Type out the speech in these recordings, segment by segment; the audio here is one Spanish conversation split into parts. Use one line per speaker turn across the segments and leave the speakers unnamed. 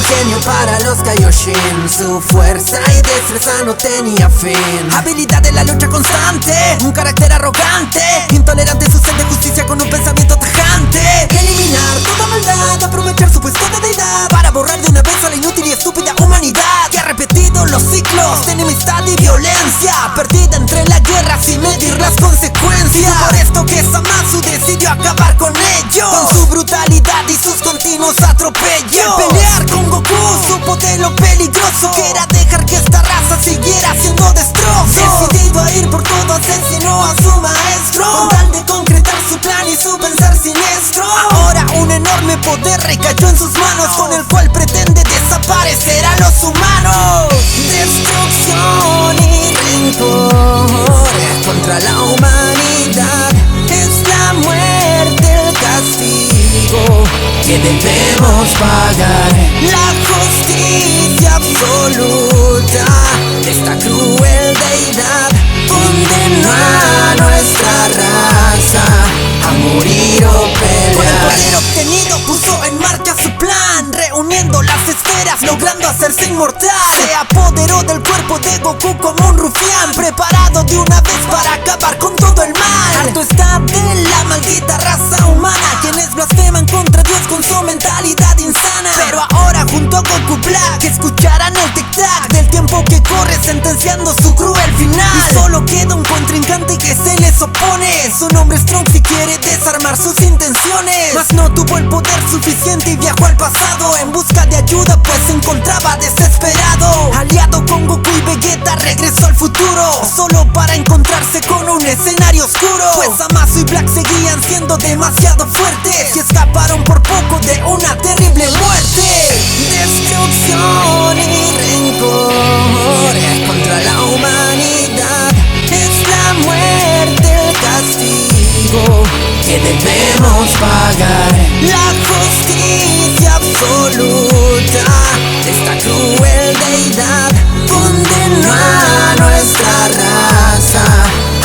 genio para los Kaioshin. Su fuerza y destreza no tenía fin. Habilidad de la lucha constante, un carácter arrogante, intolerante, su sed de justicia con un pensamiento tajante. Eliminar toda maldad, aprovechar su puesto de deidad para borrar de una vez a la inútil y estúpida humanidad que ha repetido los ciclos de enemistad y violencia, perdida entre la guerra sin medir las consecuencias. Por esto que Zamasu decidió acabar con ellos, con su brutalidad y sus continuos atropellos. Al pelear con Goku supo de lo peligroso que era dejar que esta raza siguiera haciendo destrozos. Decidido a ir por todo, asesinó a su maestro con tal de concretar su plan y su pensar siniestro. Ahora un enorme poder recayó en sus manos, con el cual pretende desaparecer a los humanos. Destrucción y rencor contra la humanidad, es la muerte el castigo que debemos pagar. La justicia absoluta de esta cruel deidad condenó a nuestra raza a morir o pelear. Con el poder obtenido puso en marcha su plan, reuniendo las esferas, logrando hacerse inmortal. Se apoderó del cuerpo de Goku como un rufián, preparado de una vez para acabar con todo el mal. Harto está de la maldita raza humana, quienes blasfeman contra Dios con su mentalidad insana. Pero ahora junto a Goku Black escucharán el tic-tac del tiempo que corre, sentenciando su cruel final. Y solo queda un contrincante que se les opone, su nombre es Trunks y quiere desarmar sus intenciones, mas no tuvo el poder suficiente y viajó al pasado en busca de ayuda, pues se encontraba desesperado. Aliado con Goku y Vegeta regresó al futuro, solo para encontrarse con un escenario oscuro, pues Zamasu y Black seguían siendo demasiado fuertes y escaparon por poco de una terrible muerte. Destrucción y rencor contra la humanidad, es la muerte el castigo que debemos pagar. La justicia absoluta de esta cruel deidad condenó a nuestra raza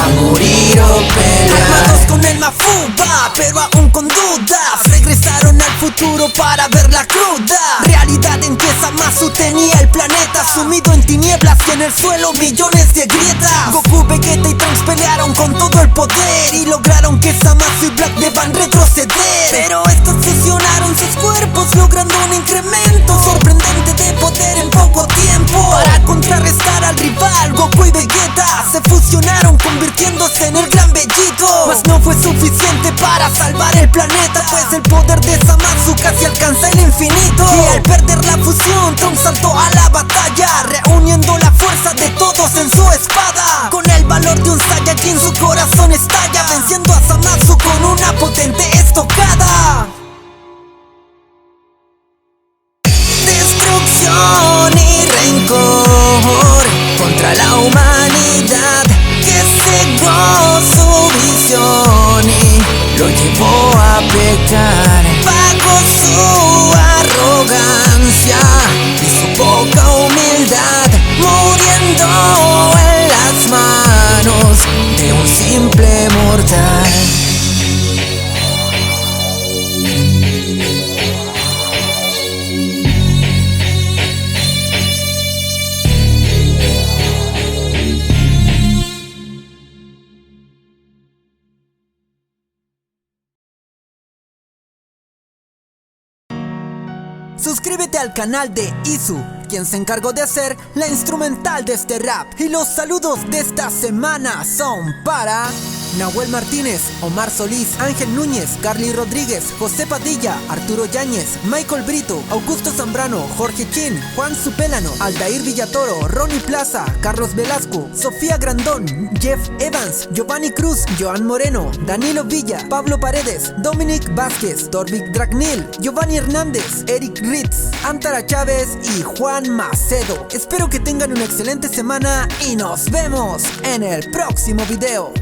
a morir o pelear. Armados con el Mafuba, pero aún con dudas, regresaron al futuro para ver la cruda realidad en que Zamasu tenía el planeta sumido en tinieblas y en el suelo millones de grietas. Goku, Vegeta y Trunks pelearon con todo el poder y lograron que Zamasu y Black deban retroceder. Pero estos fusionaron sus cuerpos, logrando un incremento sorprendente de poder en poco tiempo. Para contrarrestar al rival, Goku y Vegeta se fusionaron, convirtiéndose en el gran Bellito. Mas no fue suficiente para salvar el planeta, pues el poder de Zamasu casi alcanza el infinito. Y al perder la fusión, Trunks saltó a la batalla, reuniendo la fuerza de todos en su espada. Con el valor de un Saiyajin su corazón estalla, venciendo a Zamasu con una potente estocada. Destrucción y rencor contra la humanidad, que cegó su visión y lo llevó a pecar. Bajo su arrogancia y su poca humildad, muriendo en las manos de un simple mortal. Suscríbete al canal de Isu, quien se encargó de hacer la instrumental de este rap. Y los saludos de esta semana son para Nahuel Martínez, Omar Solís, Ángel Núñez, Carly Rodríguez, José Padilla, Arturo Yáñez, Michael Brito, Augusto Zambrano, Jorge Chin, Juan Supélano, Aldair Villatoro, Ronnie Plaza, Carlos Velasco, Sofía Grandón, Jeff Evans, Giovanni Cruz, Joan Moreno, Danilo Villa, Pablo Paredes, Dominic Vázquez, Torvik Dragnil, Giovanni Hernández, Eric Ritz, Antara Chávez y Juan Macedo. Espero que tengan una excelente semana y nos vemos en el próximo video.